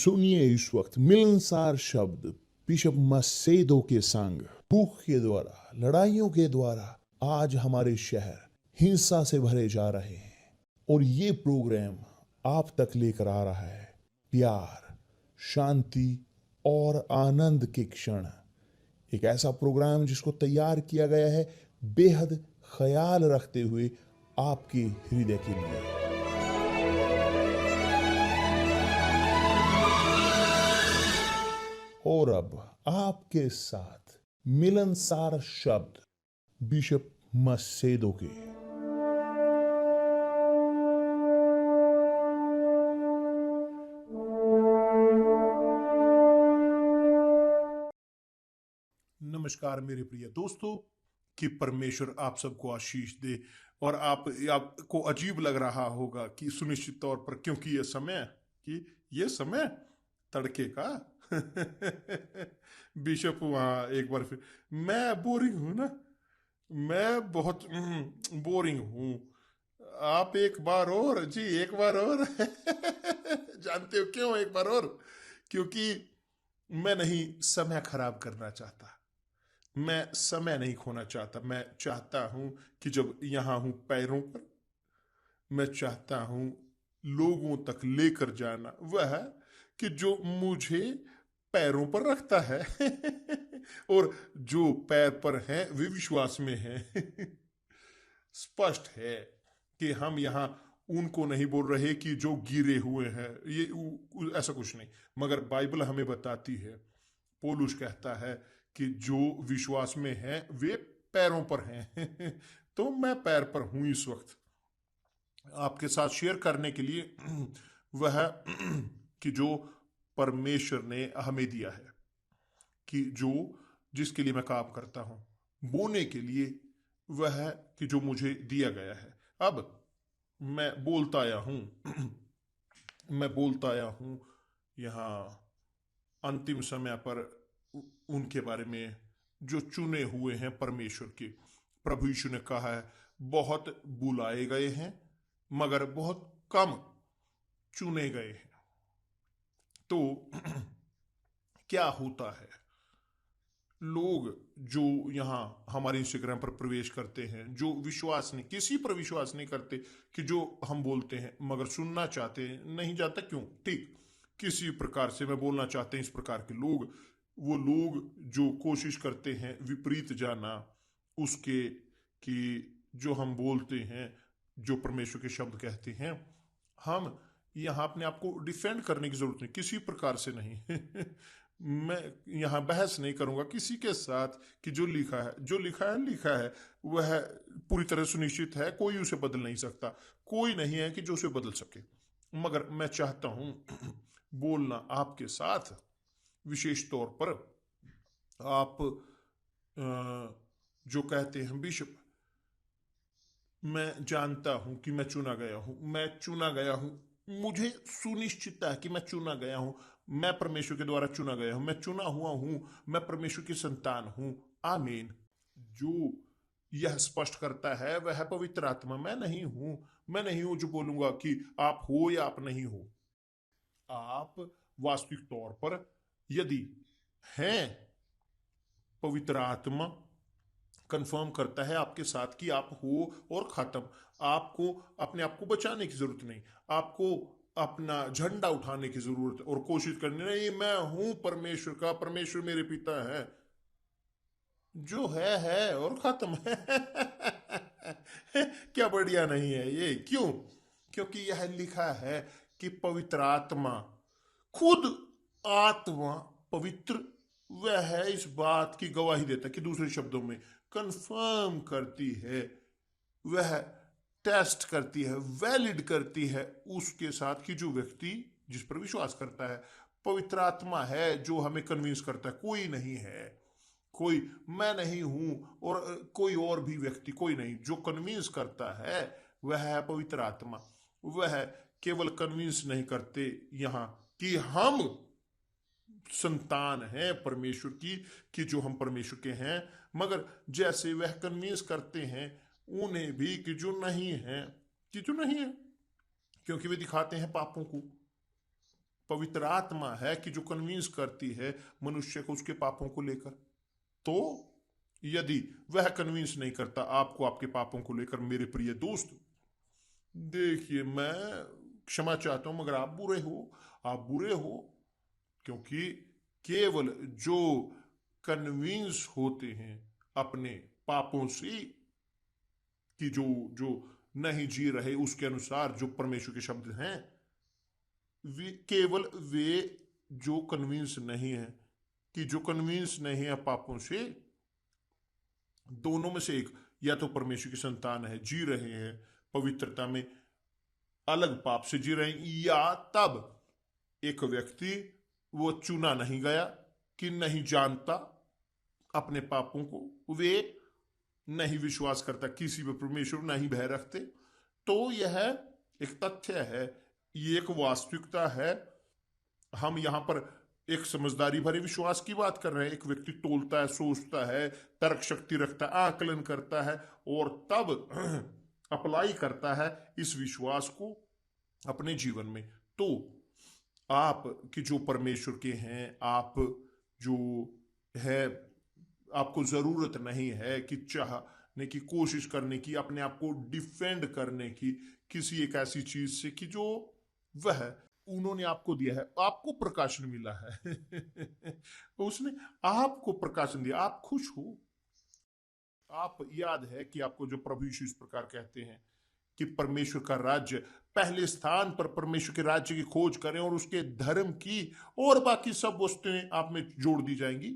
सुनिए इस वक्त मिलनसार शब्द बिशप मसेदो के संग। भूख के द्वारा, लड़ाइयों के द्वारा आज हमारे शहर हिंसा से भरे जा रहे हैं, और ये प्रोग्राम आप तक लेकर आ रहा है प्यार, शांति और आनंद के क्षण। एक ऐसा प्रोग्राम जिसको तैयार किया गया है बेहद ख्याल रखते हुए आपके हृदय के लिए। और अब आपके साथ मिलनसार शब्द बिशप मसेदो के। नमस्कार मेरे प्रिय दोस्तों, कि परमेश्वर आप सबको आशीष दे। और आपको अजीब लग रहा होगा कि सुनिश्चित तौर पर, क्योंकि ये समय तड़के का बिशप वहाँ एक बार फिर, मैं बोरिंग हूँ ना, मैं बहुत बोरिंग हूँ। आप एक बार और जानते हो क्यों एक बार और? क्योंकि मैं नहीं समय खराब करना चाहता, मैं समय नहीं खोना चाहता। मैं चाहता हूं कि जब यहाँ हूं पैरों पर, मैं चाहता हूं लोगों तक लेकर जाना वह कि जो मुझे पैरों पर रखता है और जो पैर पर हैं वे विश्वास में हैं। स्पष्ट है कि हम यहाँ उनको नहीं बोल रहे कि जो गिरे हुए हैं, ऐसा कुछ नहीं। मगर बाइबल हमें बताती है, पौलुस कहता है कि जो विश्वास में हैं वे पैरों पर हैं। तो मैं पैर पर हूं इस वक्त आपके साथ शेयर करने के लिए वह कि जो परमेश्वर ने हमें दिया है, कि जिसके लिए मैं काम करता हूं, बोने के लिए वह कि जो मुझे दिया गया है। अब मैं बोलता आया हूं यहाँ अंतिम समय पर उनके बारे में जो चुने हुए हैं परमेश्वर के। प्रभु यीशु ने कहा है, बहुत बुलाए गए हैं मगर बहुत कम चुने गए हैं। तो क्या होता है, लोग जो यहाँ हमारे इंस्टाग्राम पर प्रवेश करते हैं, जो विश्वास नहीं, किसी पर विश्वास नहीं करते कि जो हम बोलते हैं, मगर सुनना चाहते हैं, नहीं जाता क्यों? ठीक किसी प्रकार से मैं बोलना चाहते हैं इस प्रकार के लोग, वो लोग जो कोशिश करते हैं विपरीत जाना उसके, कि जो हम बोलते हैं, जो परमेश्वर के शब्द कहते हैं, हम यहाँ अपने आप को डिफेंड करने की जरूरत नहीं, किसी प्रकार से नहीं। मैं यहाँ बहस नहीं करूंगा किसी के साथ कि जो लिखा है वह पूरी तरह सुनिश्चित है, कोई उसे बदल नहीं सकता, कोई नहीं है कि जो उसे बदल सके। मगर मैं चाहता हूं बोलना आपके साथ, विशेष तौर पर आप जो कहते हैं बिशप, मैं जानता हूं कि मैं चुना गया हूं, मुझे सुनिश्चितता है कि मैं चुना गया हूं, मैं परमेश्वर के द्वारा चुना गया हूं, मैं चुना हुआ हूं, मैं परमेश्वर की संतान हूं। आमीन। जो यह स्पष्ट करता है वह है पवित्र आत्मा। मैं नहीं हूं जो बोलूंगा कि आप हो या आप नहीं हो। आप वास्तविक तौर पर यदि हैं, पवित्र आत्मा कंफर्म करता है आपके साथ कि आप हो, और खत्म। आपको अपने आप को बचाने की जरूरत नहीं, आपको अपना झंडा उठाने की जरूरत और कोशिश करनी नहीं, मैं हूं परमेश्वर का, परमेश्वर मेरे पिता है, जो है और खत्म है। क्या बढ़िया नहीं है ये? क्यों? क्योंकि यह लिखा है कि पवित्र आत्मा, खुद आत्मा पवित्र, वह है इस बात की गवाही देता है, कि दूसरे शब्दों में कंफर्म करती है, वह टेस्ट करती है, वैलिड करती है उसके साथ कि जो व्यक्ति जिस पर विश्वास करता है, पवित्र आत्मा है जो हमें कन्विंस करता है। कोई नहीं है, कोई मैं नहीं हूं और कोई और भी व्यक्ति कोई नहीं, जो कन्विंस करता है वह है पवित्र आत्मा। वह केवल कन्विंस नहीं करते यहाँ कि हम संतान हैं परमेश्वर की, कि जो हम परमेश्वर के हैं, मगर जैसे वह कन्विंस करते हैं उन्हें भी कि जो नहीं है, क्योंकि वे दिखाते हैं पापों को, पवित्र आत्मा है कि जो कन्विंस करती है मनुष्य को उसके पापों को लेकर। तो यदि वह कन्विंस नहीं करता आपको आपके पापों को लेकर, मेरे प्रिय दोस्त, देखिए मैं क्षमा चाहता हूं मगर आप बुरे हो, क्योंकि केवल जो कन्विंस होते हैं अपने पापों से कि जो जो नहीं जी रहे उसके अनुसार जो परमेश्वर के शब्द हैं, केवल वे जो कन्विंस नहीं है, कि जो कन्विंस नहीं है पापों से, दोनों में से एक, या तो परमेश्वर की संतान है, जी रहे हैं पवित्रता में, अलग पाप से जी रहे हैं, या तब एक व्यक्ति वो चुना नहीं गया कि नहीं जानता अपने पापों को, वे नहीं विश्वास करता किसी पे परमेश्वर, नहीं भय रखते। तो यह एक तथ्य है, ये एक वास्तविकता है। हम यहां पर एक समझदारी भरे विश्वास की बात कर रहे हैं। एक व्यक्ति तोलता है, सोचता है, तर्क शक्ति रखता है, आकलन करता है और तब अप्लाई करता है इस विश्वास को अपने जीवन में। तो आप कि जो परमेश्वर के हैं, आप जो है, आपको जरूरत नहीं है कि चाहने की कोशिश करने की, अपने आप को डिफेंड करने की किसी एक ऐसी चीज से कि जो वह उन्होंने आपको दिया है। आपको प्रकाशन मिला है उसने आपको प्रकाशन दिया, आप खुश हो। आप याद है कि आपको जो प्रभु यीशु इस प्रकार कहते हैं कि परमेश्वर का राज्य, पहले स्थान पर परमेश्वर के राज्य की खोज करें और उसके धर्म की, और बाकी सब वस्तुएं आप में जोड़ दी जाएंगी।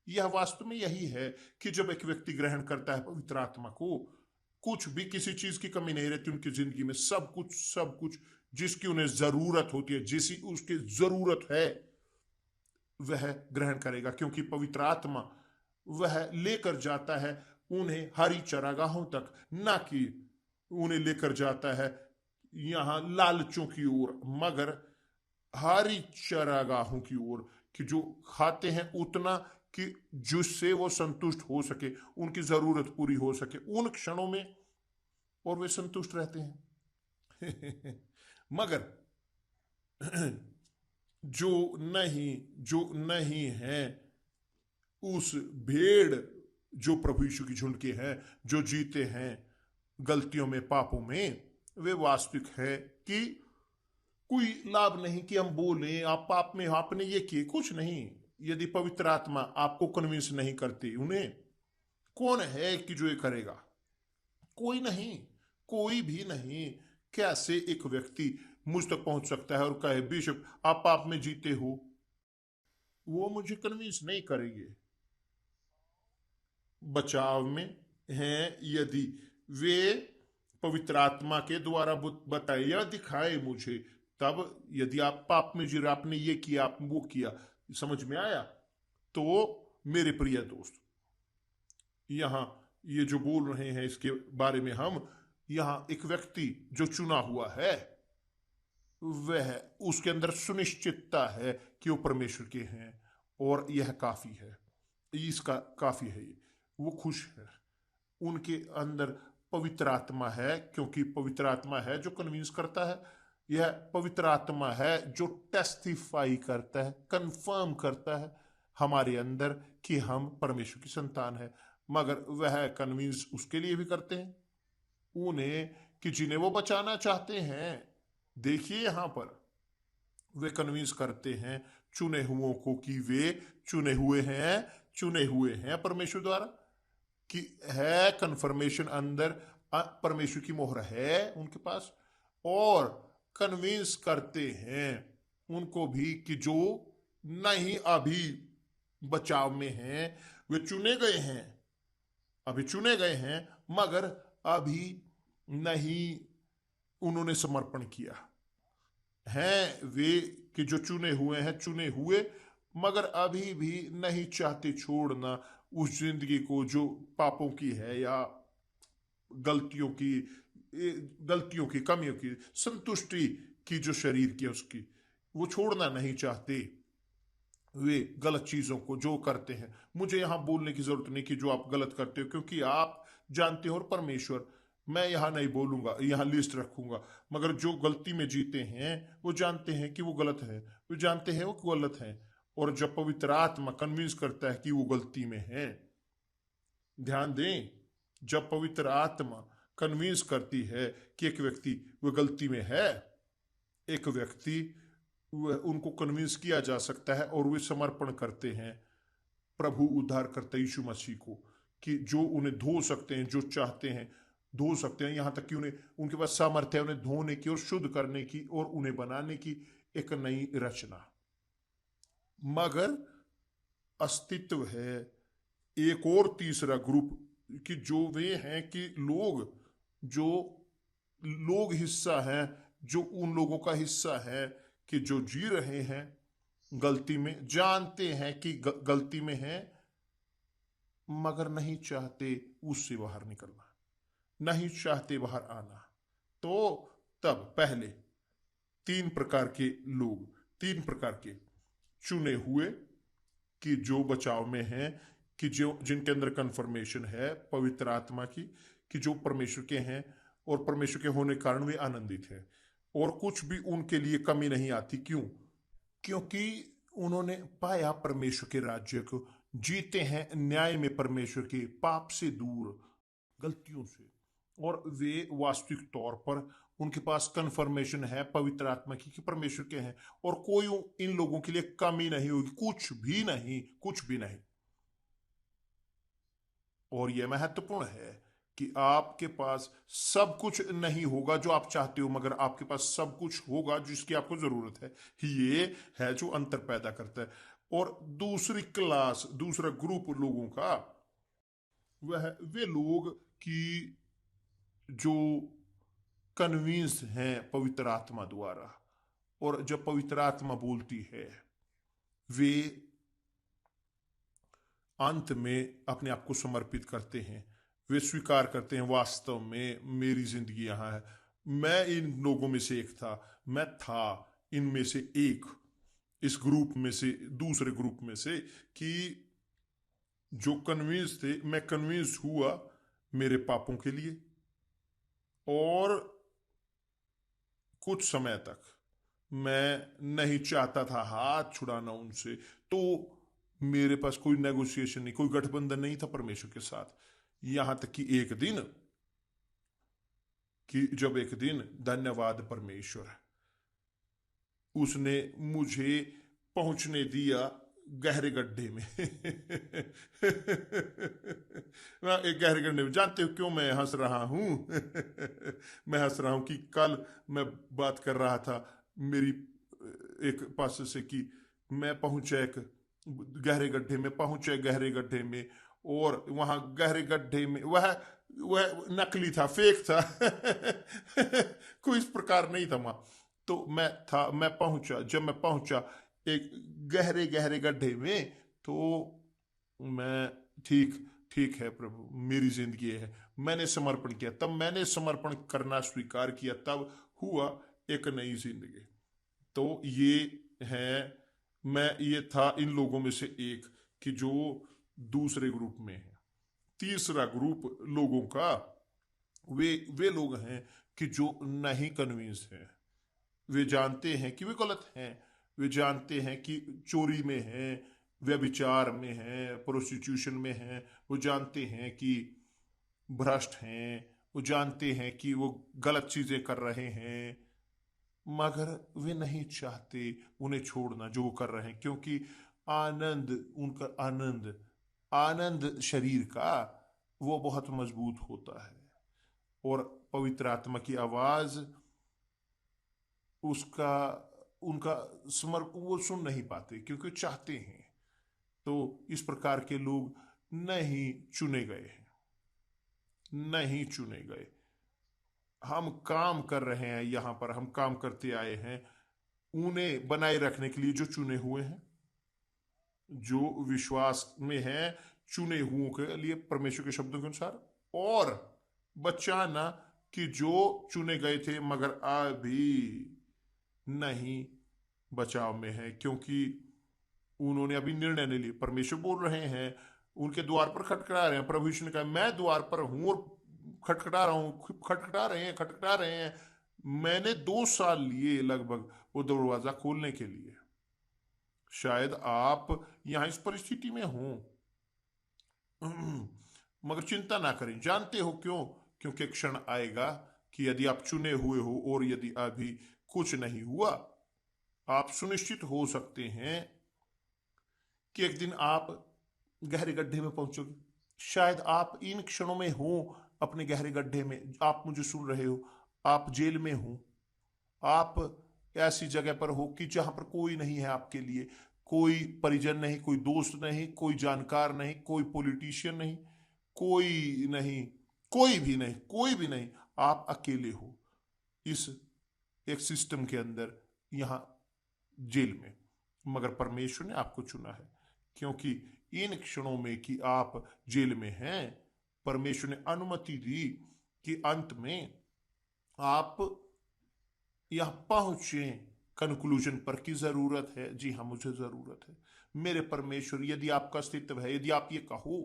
यह वास्तव में यही है कि जब एक व्यक्ति ग्रहण करता है पवित्र आत्मा को, कुछ भी किसी चीज की कमी नहीं रहती उनकी जिंदगी में। सब कुछ जिसकी उन्हें जरूरत होती है, जिसी उसकी जरूरत है, वह ग्रहण करेगा, क्योंकि पवित्र आत्मा वह लेकर जाता है उन्हें हरी चरागाहों तक, ना कि उन्हें लेकर जाता है यहां लालचों की ओर, मगर हरी चरागाहों की ओर, कि जो खाते हैं उतना कि जिससे वो संतुष्ट हो सके, उनकी जरूरत पूरी हो सके उन क्षणों में, और वे संतुष्ट रहते हैं मगर जो नहीं है उस भेड़, जो प्रभु यीशु की झुंड के हैं, जो जीते हैं गलतियों में, पापों में, वे वास्तविक है कि कोई लाभ नहीं कि हम बोलें आप पाप में, आपने ये किए, कुछ नहीं। यदि पवित्र आत्मा आपको कन्विंस नहीं करती, उन्हें कौन है कि जो ये करेगा? कोई नहीं, कोई भी नहीं। कैसे एक व्यक्ति मुझ तक पहुंच सकता है और कहे बिशप आप पाप में जीते हो? वो मुझे कन्विंस नहीं करेंगे। बचाव में हैं यदि वे पवित्र आत्मा के द्वारा बताए या दिखाए मुझे, तब यदि आप पाप में जी रहे, आपने ये किया, आपने वो किया, समझ में आया, तो मेरे प्रिय दोस्त, यहां ये जो बोल रहे हैं इसके बारे में, हम यहां एक व्यक्ति जो चुना हुआ है, वह उसके अंदर सुनिश्चितता है कि वो परमेश्वर के हैं और यह काफी है, इसका काफी है, ये वो खुश है। उनके अंदर पवित्र आत्मा है, क्योंकि पवित्र आत्मा है जो कन्विंस करता है। यह पवित्र आत्मा है जो टेस्टिफाई करता है, कंफर्म करता है हमारे अंदर कि हम परमेश्वर की संतान है। मगर वह कन्विंस उसके लिए भी करते हैं उन्हें कि जिन्हें वो बचाना चाहते हैं। देखिए यहां पर वे कन्विंस करते हैं चुने हुओं को कि वे चुने हुए हैं परमेश्वर द्वारा, कि है कंफर्मेशन, अंदर परमेश्वर की मोहर है उनके पास, और कन्विंस करते हैं उनको भी कि जो नहीं अभी बचाव में हैं, वे चुने गए हैं मगर अभी नहीं उन्होंने समर्पण किया है। वे कि जो चुने हुए मगर अभी भी नहीं चाहते छोड़ना उस जिंदगी को जो पापों की है या गलतियों की, कमियों की, संतुष्टि की जो शरीर की है उसकी, वो छोड़ना नहीं चाहते। वे गलत चीजों को जो करते हैं, मुझे यहां बोलने की जरूरत नहीं कि जो आप गलत करते हो, क्योंकि आप जानते हो और परमेश्वर मैं यहाँ नहीं बोलूंगा, यहाँ लिस्ट रखूंगा। मगर जो गलती में जीते हैं वो जानते हैं कि वो गलत है, वो जानते हैं वो गलत है। और जब पवित्र आत्मा कन्विंस करता है कि वो गलती में है, ध्यान दें, जब पवित्र आत्मा कन्विंस करती है कि एक व्यक्ति वो गलती में है, एक व्यक्ति उनको कन्विंस किया जा सकता है और वे समर्पण करते हैं प्रभु उद्धारकर्ता यीशु मसीह को, कि जो उन्हें धो सकते हैं, जो चाहते हैं धो सकते हैं, यहाँ तक कि उन्हें, उनके पास सामर्थ्य है उन्हें धोने की और शुद्ध करने की और उन्हें बनाने की एक नई रचना। मगर अस्तित्व है एक और तीसरा ग्रुप, कि जो वे हैं कि जो लोग हिस्सा हैं, जो उन लोगों का हिस्सा है कि जो जी रहे हैं गलती में, जानते हैं कि गलती में हैं, मगर नहीं चाहते उससे बाहर निकलना, नहीं चाहते बाहर आना। तो तब पहले तीन प्रकार के लोग, तीन प्रकार के चुने हुए, कि जो बचाव में हैं, कि जो जिनके अंदर कन्फर्मेशन है पवित्र आत्मा की, कि जो परमेश्वर के हैं और परमेश्वर के होने के कारण वे आनंदित हैं और कुछ भी उनके लिए कमी नहीं आती। क्यों? क्योंकि उन्होंने पाया परमेश्वर के राज्य को, जीते हैं न्याय में परमेश्वर के, पाप से दूर, गलतियों से, और वे वास्तविक तौर पर उनके पास कन्फर्मेशन है पवित्र आत्मा की कि परमेश्वर के हैं और कोई इन लोगों के लिए कमी नहीं होगी, कुछ भी नहीं, कुछ भी नहीं। और यह महत्वपूर्ण है कि आपके पास सब कुछ नहीं होगा जो आप चाहते हो, मगर आपके पास सब कुछ होगा जिसकी आपको जरूरत है। ये है जो अंतर पैदा करता है। और दूसरी क्लास, दूसरा ग्रुप लोगों का, वह वे लोग कि जो कन्विंस हैं पवित्र आत्मा द्वारा, और जब पवित्र आत्मा बोलती है वे अंत में अपने आप को समर्पित करते हैं, वे स्वीकार करते हैं वास्तव में मेरी जिंदगी यहाँ है। मैं इन लोगों में से एक था, मैं था इनमें से एक, इस ग्रुप में से, दूसरे ग्रुप में से, कि जो कन्विंस थे, मैं कन्विंस हुआ मेरे पापों के लिए, और कुछ समय तक मैं नहीं चाहता था हाथ छुड़ाना उनसे। तो मेरे पास कोई नेगोशिएशन नहीं, कोई गठबंधन नहीं था परमेश्वर के साथ। यहां तक कि एक दिन, जब एक दिन, धन्यवाद परमेश्वर, उसने मुझे पहुंचने दिया गहरे गड्ढे में एक गहरे गड्ढे में। जानते हो क्यों मैं हंस रहा हूं? मैं हंस रहा हूं कि कल मैं बात कर रहा था मेरी एक पास से, कि मैं पहुंचा एक गहरे गड्ढे में, पहुंचे गहरे गड्ढे में, और वहां गहरे गड्ढे में वह नकली था, फेक था कोई इस प्रकार नहीं था वहां। तो मैं पहुंचा, जब मैं पहुंचा एक गहरे गहरे गड्ढे में, तो मैं ठीक है प्रभु, मेरी जिंदगी है, मैंने समर्पण किया। तब मैंने समर्पण करना स्वीकार किया, तब हुआ एक नई जिंदगी। तो ये है, ये था इन लोगों में से एक, कि जो दूसरे ग्रुप में है। तीसरा ग्रुप लोगों का, वे लोग हैं कि जो नहीं कन्विंस हैं, वे जानते हैं कि वे गलत हैं, वे जानते हैं कि चोरी में हैं, व्यभिचार में हैं, प्रोस्टिट्यूशन में हैं, वो जानते हैं कि भ्रष्ट हैं, वो जानते हैं कि वो गलत चीजें कर रहे हैं, मगर वे नहीं चाहते उन्हें छोड़ना जो वो कर रहे हैं, क्योंकि आनंद, उनका आनंद शरीर का वो बहुत मजबूत होता है, और पवित्र आत्मा की आवाज उसका, उनका वो सुन नहीं पाते क्योंकि चाहते हैं। तो इस प्रकार के लोग नहीं चुने गए हैं, नहीं चुने गए। हम काम कर रहे हैं, यहां पर हम काम करते आए हैं उन्हें बनाए रखने के लिए जो चुने हुए हैं, जो विश्वास में हैं, चुने हुओं के लिए परमेश्वर के शब्दों के अनुसार, और बचाना कि जो चुने गए थे मगर अभी नहीं बचाव में है, क्योंकि उन्होंने अभी निर्णय नहीं लिया। परमेश्वर बोल रहे हैं, उनके द्वार पर खटखटा रहे हैं। प्रभु यीशु ने कहा मैं द्वार पर हूं और खटखटा रहे हैं। मैंने 2 साल लिए लगभग वो दरवाजा खोलने के लिए। शायद आप यहां इस परिस्थिति में हो, मगर चिंता ना करें। जानते हो क्यों? क्योंकि एक क्षण आएगा कि यदि आप चुने हुए हो और यदि अभी कुछ नहीं हुआ, आप सुनिश्चित हो सकते हैं कि एक दिन आप गहरे गड्ढे में पहुंचोगे। शायद आप इन क्षणों में हो अपने गहरे गड्ढे में। आप मुझे सुन रहे हो, आप जेल में हो, आप ऐसी जगह पर हो कि जहां पर कोई नहीं है आपके लिए, कोई परिजन नहीं, कोई दोस्त नहीं, कोई जानकार नहीं, कोई पॉलिटिशियन नहीं, कोई नहीं, कोई भी नहीं। आप अकेले हो इस एक सिस्टम के अंदर, यहां जेल में। मगर परमेश्वर ने आपको चुना है, क्योंकि इन क्षणों में कि आप जेल में हैं, परमेश्वर ने अनुमति दी कि अंत में आप यहां पहुंचे कंक्लूजन पर कि जरूरत है। जी हाँ, मुझे जरूरत है। मेरे परमेश्वर, यदि आपका अस्तित्व है, यदि आप ये कहो,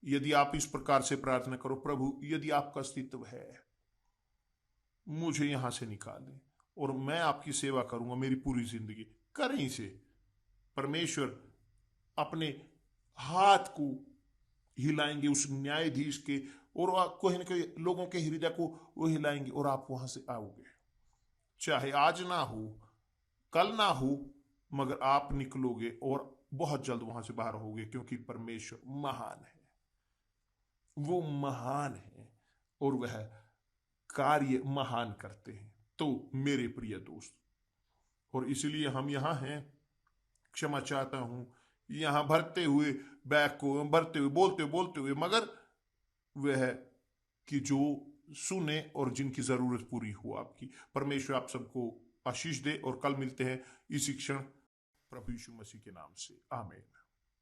यदि आप इस प्रकार से प्रार्थना करो, प्रभु यदि आपका अस्तित्व है, मुझे यहां से निकालें और मैं आपकी सेवा करूंगा मेरी पूरी जिंदगी। करें इसे। परमेश्वर अपने हाथ को हिलाएंगे उस न्यायाधीश के, और कोई न कोई लोगों के हृदय को वो हिलाएंगे और आप वहां से आओगे। चाहे आज ना हो, कल ना हो, मगर आप निकलोगे और बहुत जल्द वहां से बाहर होगे, क्योंकि परमेश्वर महान है। वो महान है और वह कार्य महान करते हैं। तो मेरे प्रिय दोस्त, और इसलिए हम यहाँ हैं। क्षमा चाहता हूं यहां भरते हुए बैग को, भरते हुए, बोलते हुए, मगर वह कि जो सुने और जिनकी जरूरत पूरी हो आपकी। परमेश्वर आप सबको आशीष दे और कल मिलते हैं इसी क्षण प्रभु यीशु मसीह के नाम से। आमीन।